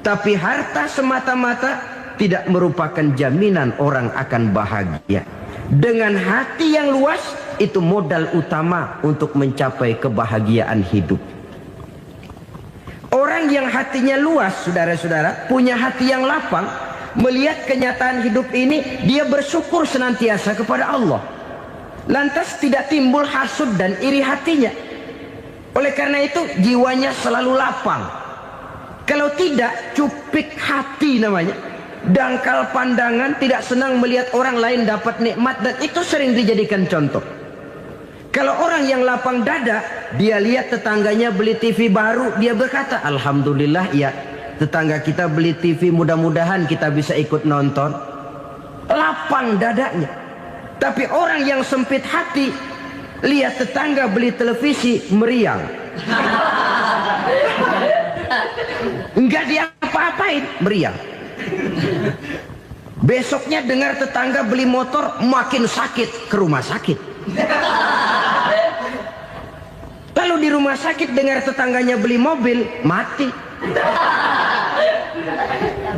Tapi harta semata-mata tidak merupakan jaminan orang akan bahagia. Dengan hati yang luas, itu modal utama untuk mencapai kebahagiaan hidup. Orang yang hatinya luas, saudara-saudara, punya hati yang lapang, melihat kenyataan hidup ini, dia bersyukur senantiasa kepada Allah. Lantas tidak timbul hasud dan iri hatinya. Oleh karena itu jiwanya selalu lapang. Kalau tidak, cupik hati namanya, dangkal pandangan, tidak senang melihat orang lain dapat nikmat, dan itu sering dijadikan contoh. Kalau orang yang lapang dada, dia lihat tetangganya beli TV baru, dia berkata, alhamdulillah ya, tetangga kita beli TV, mudah-mudahan kita bisa ikut nonton. Lapang dadanya. Tapi orang yang sempit hati, lihat tetangga beli televisi, meriang. Enggak diapa-apain, meriang. Besoknya dengar tetangga beli motor, makin sakit, ke rumah sakit. Lalu di rumah sakit dengar tetangganya beli mobil, mati.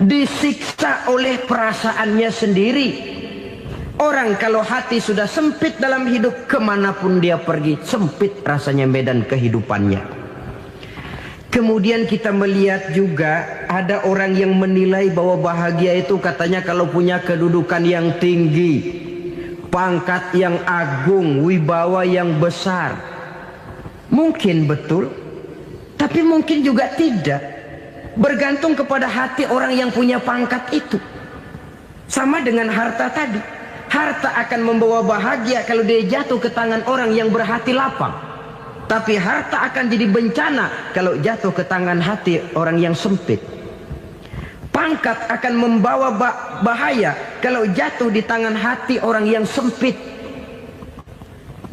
Disiksa oleh perasaannya sendiri. Orang kalau hati sudah sempit dalam hidup, kemanapun dia pergi, sempit rasanya medan kehidupannya. Kemudian kita melihat juga ada orang yang menilai bahwa bahagia itu katanya kalau punya kedudukan yang tinggi, pangkat yang agung, wibawa yang besar. Mungkin betul, tapi mungkin juga tidak. Bergantung kepada hati orang yang punya pangkat itu. Sama dengan harta tadi. Harta akan membawa bahagia kalau dia jatuh ke tangan orang yang berhati lapang. Tapi harta akan jadi bencana kalau jatuh ke tangan hati orang yang sempit. Pangkat akan membawa bahaya kalau jatuh di tangan hati orang yang sempit.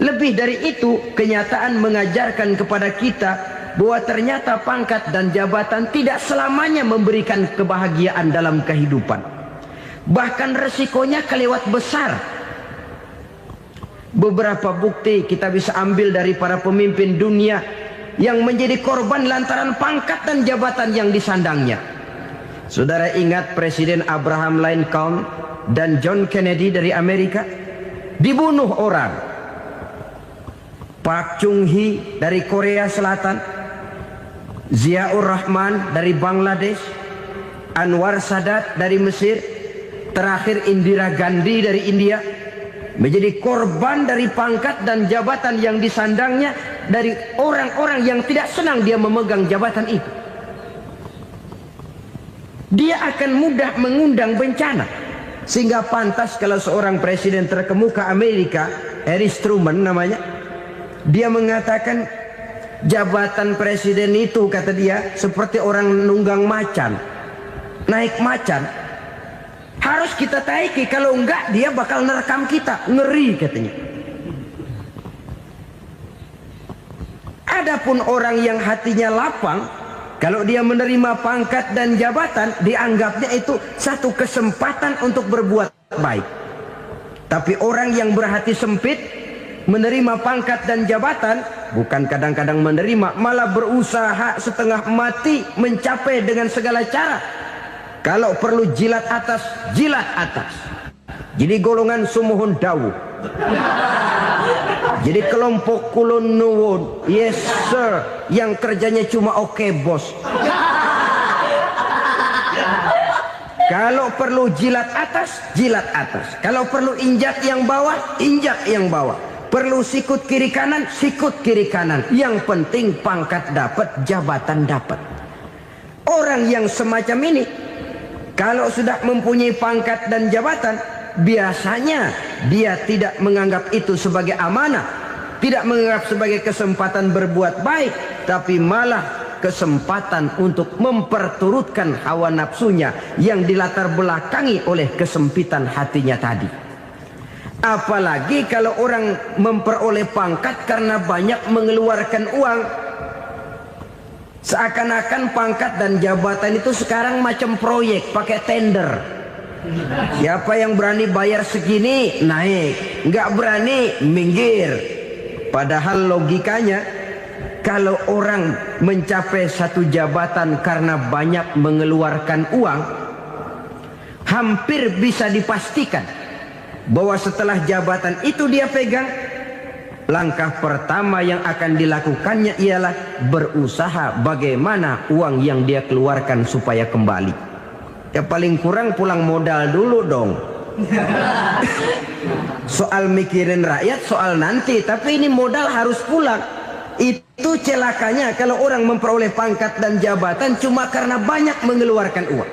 Lebih dari itu, kenyataan mengajarkan kepada kita bahwa ternyata pangkat dan jabatan tidak selamanya memberikan kebahagiaan dalam kehidupan. Bahkan resikonya kelewat besar. Beberapa bukti kita bisa ambil dari para pemimpin dunia yang menjadi korban lantaran pangkat dan jabatan yang disandangnya. Saudara ingat Presiden Abraham Lincoln dan John Kennedy dari Amerika? Dibunuh orang. Park Chung-hee dari Korea Selatan, Ziaur Rahman dari Bangladesh, Anwar Sadat dari Mesir, terakhir Indira Gandhi dari India, menjadi korban dari pangkat dan jabatan yang disandangnya dari orang-orang yang tidak senang dia memegang jabatan itu. Dia akan mudah mengundang bencana. Sehingga pantas kalau seorang presiden terkemuka Amerika, Harry Truman namanya, dia mengatakan jabatan presiden itu, kata dia, seperti orang nunggang macan, naik macan. Harus kita taiki, kalau enggak dia bakal nerekam kita, ngeri katanya. Adapun orang yang hatinya lapang, kalau dia menerima pangkat dan jabatan, dianggapnya itu satu kesempatan untuk berbuat baik. Tapi orang yang berhati sempit, menerima pangkat dan jabatan, bukan kadang-kadang menerima, malah berusaha setengah mati mencapai dengan segala cara. Kalau perlu jilat atas, jilat atas. Jadi golongan sumuhun dawuh. Jadi kelompok kulon nuwun, yes sir, yang kerjanya cuma oke bos. Kalau perlu jilat atas, jilat atas. Kalau perlu injak yang bawah, injak yang bawah. Perlu sikut kiri kanan, sikut kiri kanan. Yang penting pangkat dapat, jabatan dapat. Orang yang semacam ini, kalau sudah mempunyai pangkat dan jabatan, biasanya dia tidak menganggap itu sebagai amanah, tidak menganggap sebagai kesempatan berbuat baik, tapi malah kesempatan untuk memperturutkan hawa nafsunya yang dilatar belakangi oleh kesempitan hatinya tadi. Apalagi kalau orang memperoleh pangkat karena banyak mengeluarkan uang. Seakan-akan pangkat dan jabatan itu sekarang macam proyek, pakai tender. Siapa yang berani bayar segini, naik. Nggak berani, minggir. Padahal logikanya, kalau orang mencapai satu jabatan karena banyak mengeluarkan uang, hampir bisa dipastikan bahwa setelah jabatan itu dia pegang, langkah pertama yang akan dilakukannya ialah berusaha bagaimana uang yang dia keluarkan supaya kembali. Ya paling kurang pulang modal dulu dong. Soal mikirin rakyat soal nanti, tapi ini modal harus pulang. Itu celakanya kalau orang memperoleh pangkat dan jabatan cuma karena banyak mengeluarkan uang.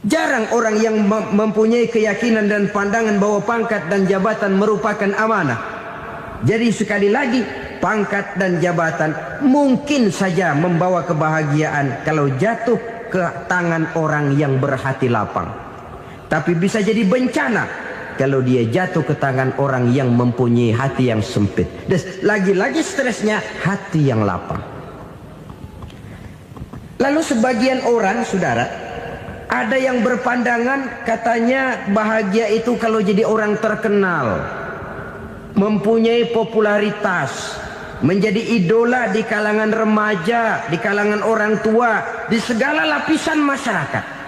Jarang orang yang mempunyai keyakinan dan pandangan bahwa pangkat dan jabatan merupakan amanah. Jadi sekali lagi, pangkat dan jabatan mungkin saja membawa kebahagiaan kalau jatuh ke tangan orang yang berhati lapang. Tapi bisa jadi bencana kalau dia jatuh ke tangan orang yang mempunyai hati yang sempit. Dan lagi-lagi stresnya hati yang lapang. Lalu sebagian orang, saudara, ada yang berpandangan katanya bahagia itu kalau jadi orang terkenal, mempunyai popularitas, menjadi idola di kalangan remaja, di kalangan orang tua, di segala lapisan masyarakat.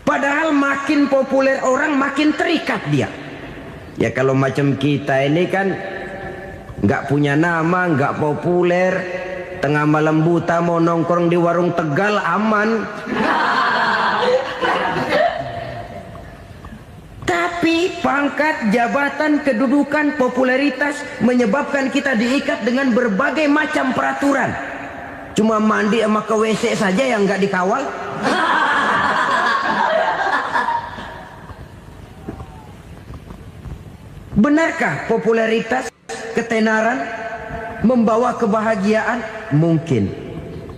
Padahal makin populer orang makin terikat dia. Ya kalau macam kita ini kan nggak punya nama, nggak populer, tengah malam buta mau nongkrong di warung Tegal aman. Tapi pangkat, jabatan, kedudukan, popularitas menyebabkan kita diikat dengan berbagai macam peraturan. Cuma mandi sama ke WC saja yang nggak dikawal. Benarkah popularitas, ketenaran membawa kebahagiaan? Mungkin.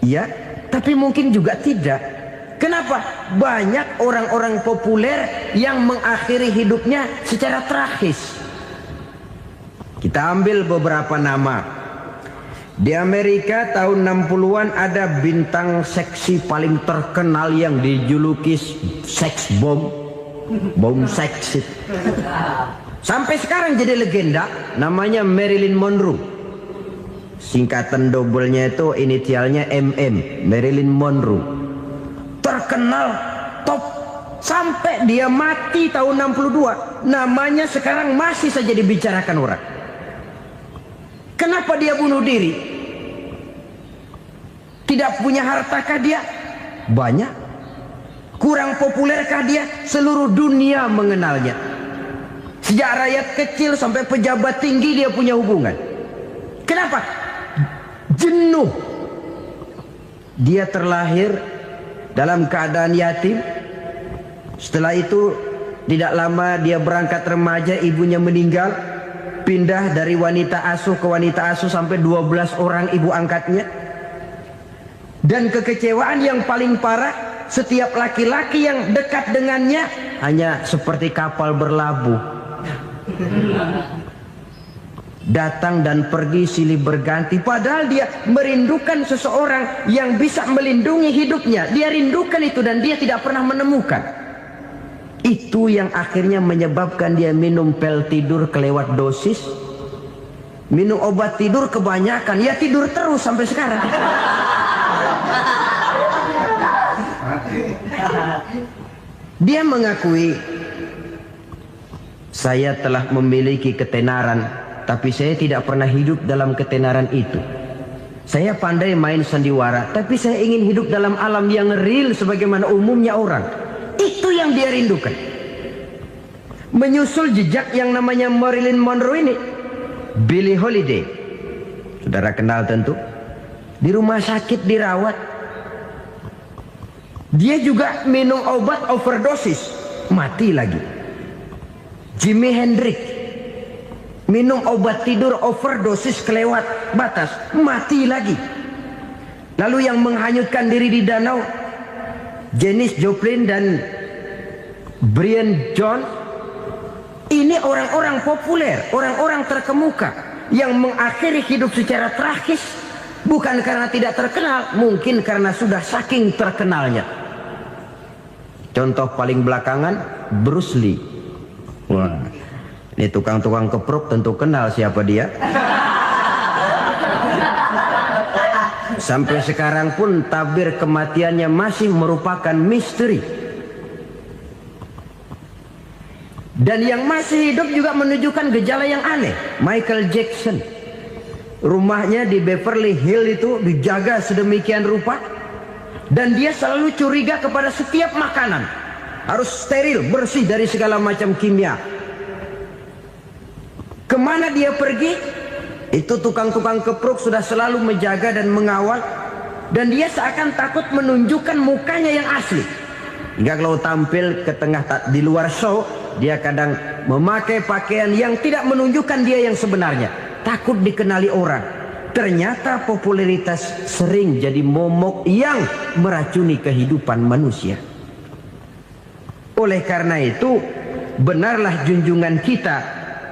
Ya, tapi mungkin juga tidak. Kenapa? Banyak orang-orang populer yang mengakhiri hidupnya secara tragis. Kita ambil beberapa nama. Di Amerika tahun 60-an ada bintang seksi paling terkenal yang dijuluki sex bomb. Bom seks. Sampai sekarang jadi legenda, namanya Marilyn Monroe. Singkatan dobelnya itu inisialnya MM, Marilyn Monroe. Terkenal top sampai dia mati tahun 62, namanya sekarang masih saja dibicarakan orang. Kenapa dia bunuh diri? Tidak punya hartakah dia? Banyak. Kurang populerkah dia? Seluruh dunia mengenalnya. Sejak rakyat kecil sampai pejabat tinggi dia punya hubungan. Kenapa? Jenuh. Dia terlahir dalam keadaan yatim. Setelah itu tidak lama dia berangkat remaja, ibunya meninggal. Pindah dari wanita asuh ke wanita asuh sampai 12 orang ibu angkatnya. Dan kekecewaan yang paling parah, setiap laki-laki yang dekat dengannya hanya seperti kapal berlabuh. Datang dan pergi silih berganti. Padahal dia merindukan seseorang yang bisa melindungi hidupnya. Dia rindukan itu dan dia tidak pernah menemukan. Itu yang akhirnya menyebabkan dia minum pil tidur kelewat dosis, minum obat tidur kebanyakan. Ya tidur terus sampai sekarang. Dia mengakui, saya telah memiliki ketenaran, tapi saya tidak pernah hidup dalam ketenaran itu. Saya pandai main sandiwara, tapi saya ingin hidup dalam alam yang real sebagaimana umumnya orang. Itu yang dia rindukan. Menyusul jejak yang namanya Marilyn Monroe ini, Billie Holiday, saudara kenal tentu. Di rumah sakit dirawat. Dia juga minum obat overdosis, mati lagi. Jimi Hendrix minum obat tidur overdosis kelewat batas, mati lagi. Lalu yang menghanyutkan diri di danau, Janis Joplin dan Brian Jones. Ini orang-orang populer, orang-orang terkemuka yang mengakhiri hidup secara tragis, bukan karena tidak terkenal, mungkin karena sudah saking terkenalnya. Contoh paling belakangan, Bruce Lee. Wah, ini tukang-tukang keprok tentu kenal siapa dia. Sampai sekarang pun tabir kematiannya masih merupakan misteri. Dan yang masih hidup juga menunjukkan gejala yang aneh. Michael Jackson, rumahnya di Beverly Hills itu dijaga sedemikian rupa, dan dia selalu curiga kepada setiap makanan harus steril, bersih dari segala macam kimia. Kemana dia pergi, itu tukang-tukang kepruk sudah selalu menjaga dan mengawal, dan dia seakan takut menunjukkan mukanya yang asli. Hingga kalau tampil ke tengah di luar show, dia kadang memakai pakaian yang tidak menunjukkan dia yang sebenarnya, takut dikenali orang. Ternyata popularitas sering jadi momok yang meracuni kehidupan manusia. Oleh karena itu, benarlah junjungan kita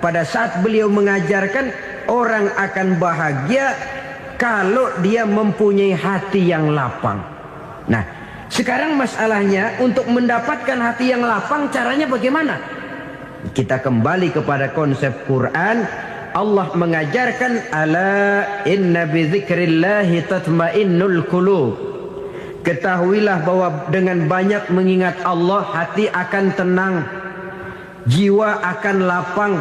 pada saat beliau mengajarkan orang akan bahagia kalau dia mempunyai hati yang lapang. Nah, sekarang masalahnya untuk mendapatkan hati yang lapang, caranya bagaimana? Kita kembali kepada konsep Quran. Allah mengajarkan, ala inna bi dzikrillahi tatmainnul qulub. Ketahuilah bahwa dengan banyak mengingat Allah, hati akan tenang, jiwa akan lapang.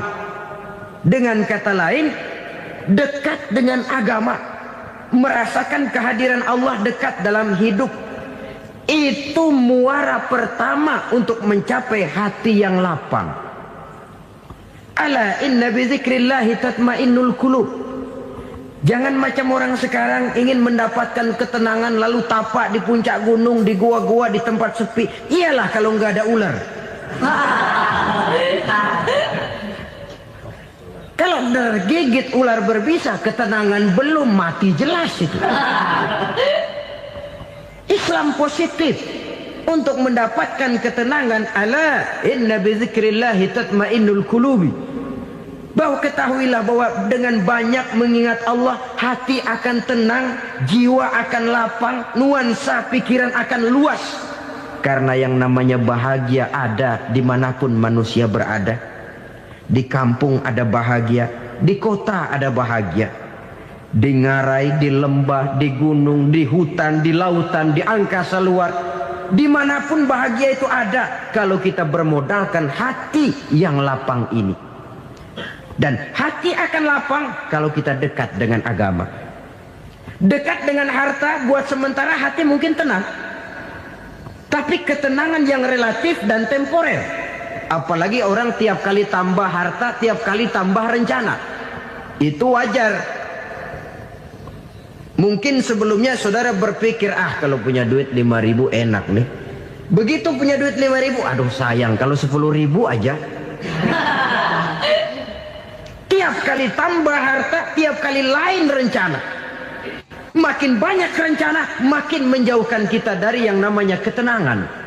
Dengan kata lain, dekat dengan agama, merasakan kehadiran Allah dekat dalam hidup, itu muara pertama untuk mencapai hati yang lapang. Ala inna bi dzikrillahi tatmainnul qulub. Jangan macam orang sekarang ingin mendapatkan ketenangan lalu tapak di puncak gunung, di gua-gua, di tempat sepi. Iyalah kalau nggak ada ular. Kalau tergigit ular berbisa, ketenangan belum, mati jelas itu. Islam positif untuk mendapatkan ketenangan. Ala inna bi dzikrillahi tatmainnul qulubi. Bahwa ketahuilah bahwa dengan banyak mengingat Allah, hati akan tenang, jiwa akan lapang, nuansa pikiran akan luas. Karena yang namanya bahagia ada dimanapun manusia berada. Di kampung ada bahagia, di kota ada bahagia, di ngarai, di lembah, di gunung, di hutan, di lautan, di angkasa luar, dimanapun bahagia itu ada kalau kita bermodalkan hati yang lapang ini. Dan hati akan lapang kalau kita dekat dengan agama. Dekat dengan harta buat sementara hati mungkin tenang, tapi ketenangan yang relatif dan temporer. Apalagi orang tiap kali tambah harta, tiap kali tambah rencana. Itu wajar. Mungkin sebelumnya saudara berpikir, kalau punya duit 5.000 enak nih. Begitu punya duit 5.000, aduh sayang kalau 10.000 aja. Tiap kali tambah harta, tiap kali lain rencana. Makin banyak rencana, makin menjauhkan kita dari yang namanya ketenangan.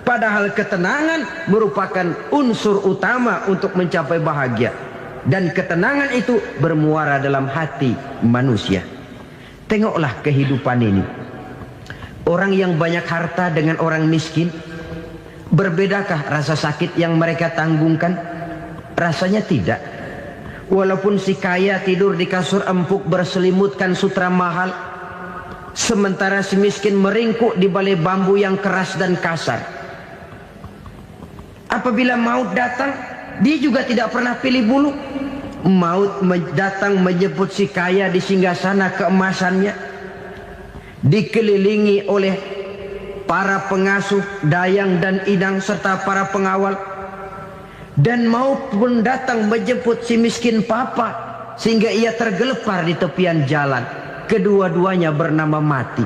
Padahal ketenangan merupakan unsur utama untuk mencapai bahagia. Dan ketenangan itu bermuara dalam hati manusia. Tengoklah kehidupan ini. Orang yang banyak harta dengan orang miskin, berbedakah rasa sakit yang mereka tanggungkan? Rasanya tidak. Walaupun si kaya tidur di kasur empuk berselimutkan sutra mahal, sementara si miskin meringkuk di balai bambu yang keras dan kasar. Apabila maut datang, dia juga tidak pernah pilih bulu. Maut datang menjemput si kaya di singgasana keemasannya, dikelilingi oleh para pengasuh, dayang dan idang serta para pengawal. Dan maut pun datang menjemput si miskin papa, sehingga ia tergelepar di tepian jalan. Kedua-duanya bernama mati.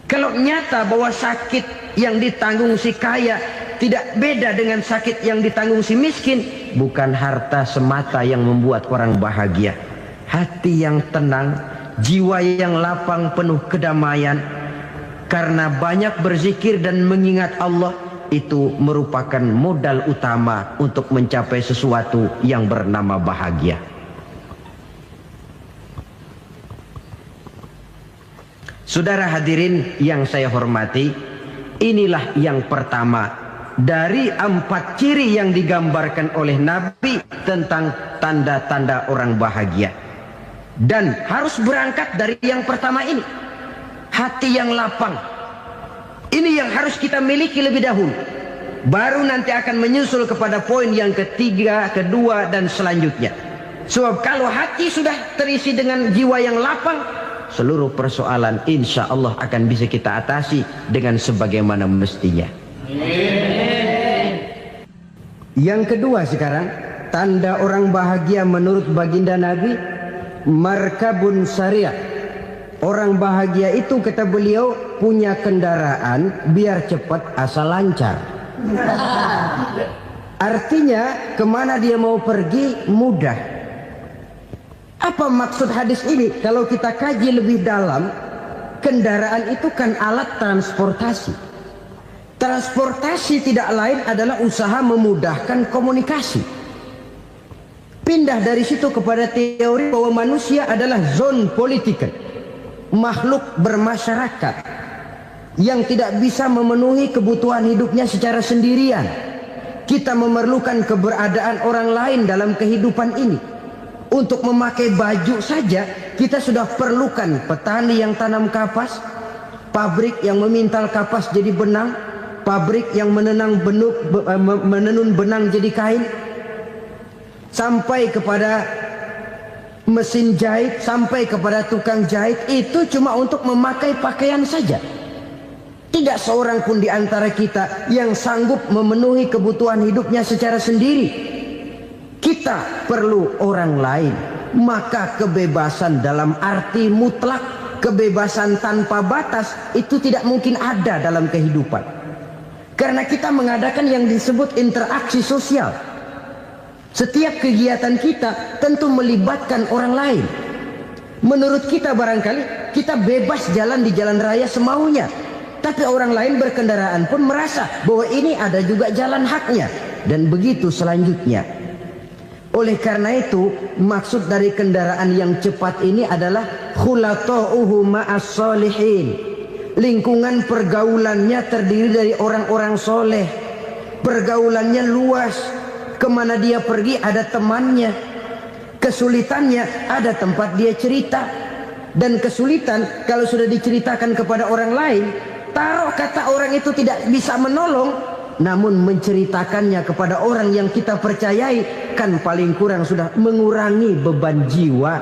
Kalau nyata bahwa sakit yang ditanggung si kaya tidak beda dengan sakit yang ditanggung si miskin, bukan harta semata yang membuat orang bahagia. Hati yang tenang, jiwa yang lapang penuh kedamaian, karena banyak berzikir dan mengingat Allah, itu merupakan modal utama untuk mencapai sesuatu yang bernama bahagia. Saudara hadirin yang saya hormati, inilah yang pertama dari 4 ciri yang digambarkan oleh Nabi tentang tanda-tanda orang bahagia. Dan harus berangkat dari yang pertama ini, hati yang lapang. Ini yang harus kita miliki lebih dahulu, baru nanti akan menyusul kepada poin yang ketiga, kedua, dan selanjutnya. Sebab kalau hati sudah terisi dengan jiwa yang lapang, seluruh persoalan insya Allah akan bisa kita atasi dengan sebagaimana mestinya. Yang kedua sekarang, tanda orang bahagia menurut baginda Nabi, markabun syariah. Orang bahagia itu, kata beliau, punya kendaraan biar cepat asal lancar. Artinya kemana dia mau pergi mudah. Apa maksud hadis ini? Kalau kita kaji lebih dalam, kendaraan itu kan alat transportasi. Transportasi tidak lain adalah usaha memudahkan komunikasi. Pindah dari situ kepada teori bahwa manusia adalah zon politiker, makhluk bermasyarakat yang tidak bisa memenuhi kebutuhan hidupnya secara sendirian. Kita memerlukan keberadaan orang lain dalam kehidupan ini. Untuk memakai baju saja kita sudah perlukan petani yang tanam kapas, pabrik yang memintal kapas jadi benang, pabrik yang menenun benang jadi kain, sampai kepada mesin jahit, sampai kepada tukang jahit. Itu cuma untuk memakai pakaian saja. Tidak seorang pun di antara kita yang sanggup memenuhi kebutuhan hidupnya secara sendiri. Kita perlu orang lain. Maka kebebasan dalam arti mutlak, kebebasan tanpa batas, itu tidak mungkin ada dalam kehidupan. Karena kita mengadakan yang disebut interaksi sosial. Setiap kegiatan kita tentu melibatkan orang lain. Menurut kita barangkali kita bebas jalan di jalan raya semaunya, tapi orang lain berkendaraan pun merasa bahwa ini ada juga jalan haknya, dan begitu selanjutnya. Oleh karena itu, maksud dari kendaraan yang cepat ini adalah khulata'uhu ma'as solihin. Lingkungan pergaulannya terdiri dari orang-orang soleh. Pergaulannya luas. Kemana dia pergi ada temannya. Kesulitannya ada tempat dia cerita. Dan kesulitan kalau sudah diceritakan kepada orang lain, taruh kata orang itu tidak bisa menolong, namun menceritakannya kepada orang yang kita percayai, kan paling kurang sudah mengurangi beban jiwa,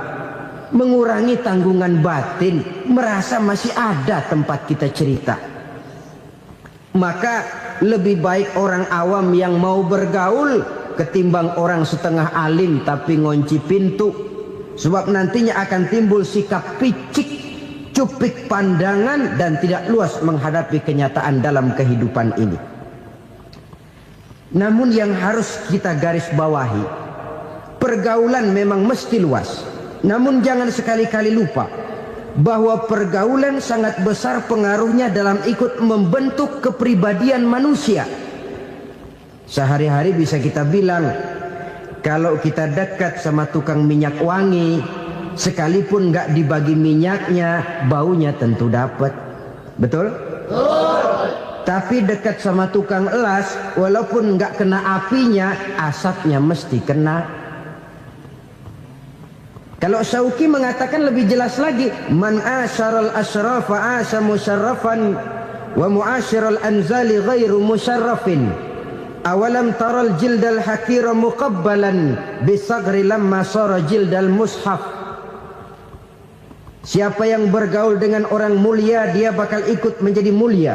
mengurangi tanggungan batin, merasa masih ada tempat kita cerita. Maka lebih baik orang awam yang mau bergaul ketimbang orang setengah alim tapi ngunci pintu. Sebab nantinya akan timbul sikap picik, cupik pandangan, dan tidak luas menghadapi kenyataan dalam kehidupan ini. Namun yang harus kita garis bawahi, pergaulan memang mesti luas. Namun jangan sekali-kali lupa bahwa pergaulan sangat besar pengaruhnya dalam ikut membentuk kepribadian manusia. Sehari-hari bisa kita bilang, kalau kita dekat sama tukang minyak wangi, sekalipun nggak dibagi minyaknya, baunya tentu dapat. Betul? Tapi dekat sama tukang elas, walaupun nggak kena apinya, asapnya mesti kena. Kalau Syauqi mengatakan lebih jelas lagi, man asyaral asrafa asa musyarrafan wa muasyiral anzali ghairu musyarrafin. Awalam taral jildal hakira muqabbalan bisagri lamma sara jildal mushaf. Siapa yang bergaul dengan orang mulia, dia bakal ikut menjadi mulia.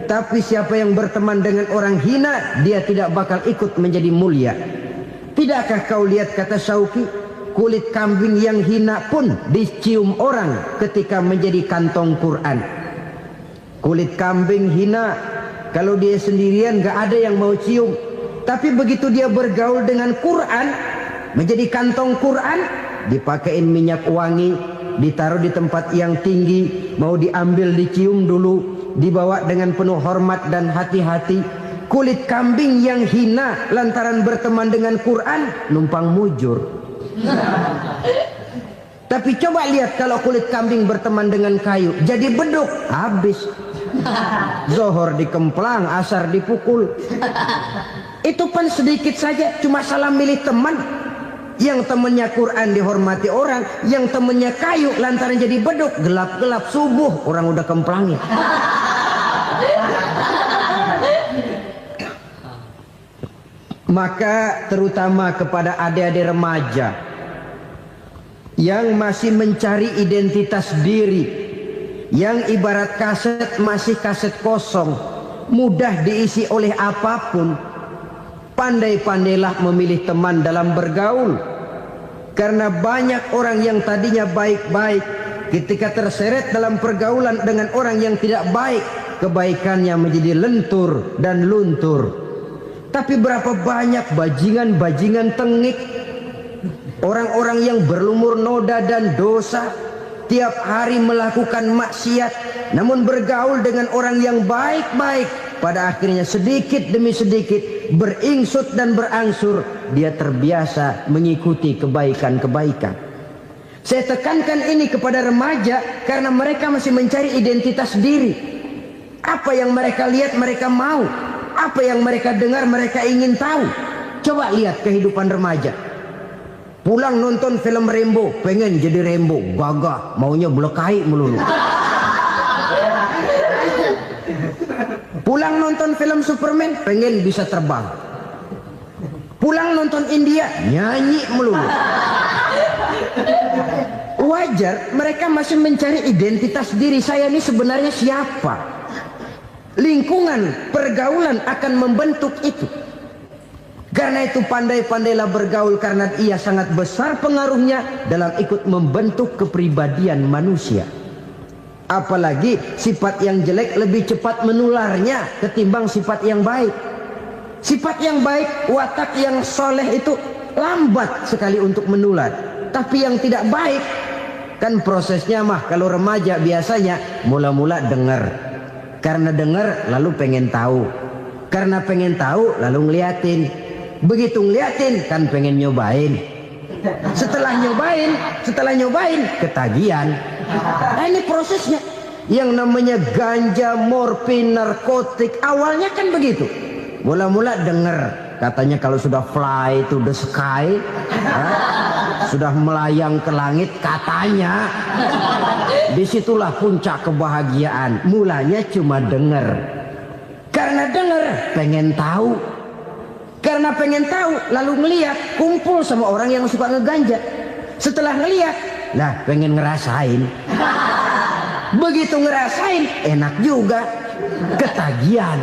Tapi siapa yang berteman dengan orang hina, dia tidak bakal ikut menjadi mulia. Tidakkah kau lihat, kata Syauqi, kulit kambing yang hina pun dicium orang ketika menjadi kantong Quran. Kulit kambing hina, kalau dia sendirian gak ada yang mau cium. Tapi begitu dia bergaul dengan Quran, menjadi kantong Quran, dipakein minyak wangi, ditaruh di tempat yang tinggi, mau diambil dicium dulu, dibawa dengan penuh hormat dan hati-hati. Kulit kambing yang hina lantaran berteman dengan Quran, numpang mujur. Tapi coba lihat kalau kulit kambing berteman dengan kayu, jadi beduk, habis. Zohor dikemplang, asar dipukul. Itu pun sedikit saja, cuma salah milih teman. Yang temennya Quran dihormati orang, yang temennya kayu lantaran jadi beduk, gelap-gelap subuh orang udah kemplangi. Maka terutama kepada adik-adik remaja yang masih mencari identitas diri, yang ibarat kaset masih kaset kosong, mudah diisi oleh apapun, pandai-pandailah memilih teman dalam bergaul. Karena banyak orang yang tadinya baik-baik, ketika terseret dalam pergaulan dengan orang yang tidak baik, kebaikannya menjadi lentur dan luntur. Tapi berapa banyak bajingan-bajingan tengik, orang-orang yang berlumur noda dan dosa, tiap hari melakukan maksiat, namun bergaul dengan orang yang baik-baik, pada akhirnya sedikit demi sedikit beringsut dan berangsur dia terbiasa mengikuti kebaikan-kebaikan. Saya tekankan ini kepada remaja karena mereka masih mencari identitas diri. Apa yang mereka lihat mereka mau, apa yang mereka dengar mereka ingin tahu. Coba lihat kehidupan remaja. Pulang nonton film Rambo, pengen jadi Rambo, gagah, maunya belekai melulu. Pulang nonton film Superman, pengen bisa terbang. Pulang nonton India, nyanyi melulu. Wajar, mereka masih mencari identitas diri. Saya ini sebenarnya siapa? Lingkungan, pergaulan akan membentuk itu. Karena itu pandai-pandailah bergaul, karena ia sangat besar pengaruhnya dalam ikut membentuk kepribadian manusia. Apalagi sifat yang jelek lebih cepat menularnya ketimbang sifat yang baik. Sifat yang baik, watak yang soleh itu lambat sekali untuk menular. Tapi yang tidak baik, kan prosesnya mah kalau remaja biasanya mula-mula dengar. Karena dengar lalu pengen tahu. Karena pengen tahu lalu ngeliatin. Begitu ngeliatin kan pengen nyobain. Setelah nyobain ketagihan. Nah, ini prosesnya. Yang namanya ganja, morfin, narkotik awalnya kan begitu. Mula-mula dengar katanya kalau sudah fly to the sky, sudah melayang ke langit katanya, disitulah puncak kebahagiaan. Mulanya cuma dengar. Karena dengar pengen tahu. Karena pengen tahu lalu ngeliat, kumpul sama orang yang suka ngeganja. Setelah ngeliat, lah pengen ngerasain. Begitu ngerasain enak juga, ketagihan.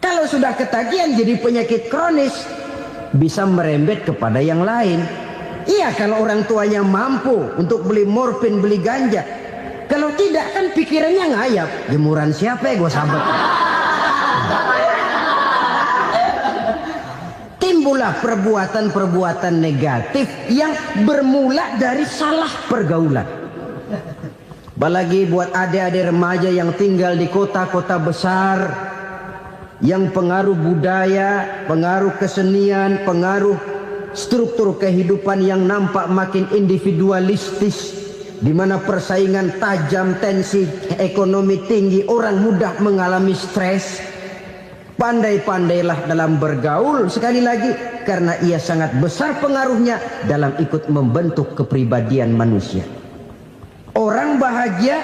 Kalau sudah ketagihan jadi penyakit kronis, bisa merembet kepada yang lain. Iya, kalau orang tuanya mampu untuk beli morfin, beli ganja. Kalau tidak kan pikirannya ngayap, jemuran siapa ya gue sabet. Timbullah perbuatan-perbuatan negatif yang bermula dari salah pergaulan. Apalagi buat adik-adik remaja yang tinggal di kota-kota besar, yang pengaruh budaya, pengaruh kesenian, pengaruh struktur kehidupan yang nampak makin individualistis, di mana persaingan tajam, tensi ekonomi tinggi, orang mudah mengalami stres. Pandai-pandailah dalam bergaul, sekali lagi, karena ia sangat besar pengaruhnya dalam ikut membentuk kepribadian manusia. Orang bahagia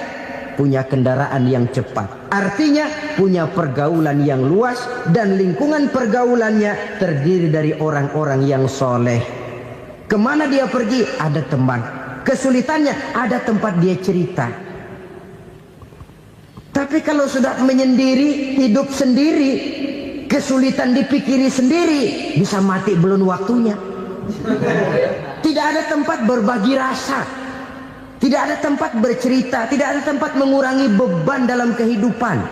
punya kendaraan yang cepat, artinya punya pergaulan yang luas, dan lingkungan pergaulannya terdiri dari orang-orang yang soleh. Kemana dia pergi ada teman, kesulitannya ada tempat dia cerita. Tapi kalau sudah menyendiri, hidup sendiri, kesulitan dipikiri sendiri, bisa mati belum waktunya. Tidak ada tempat berbagi rasa, tidak ada tempat bercerita, tidak ada tempat mengurangi beban dalam kehidupan.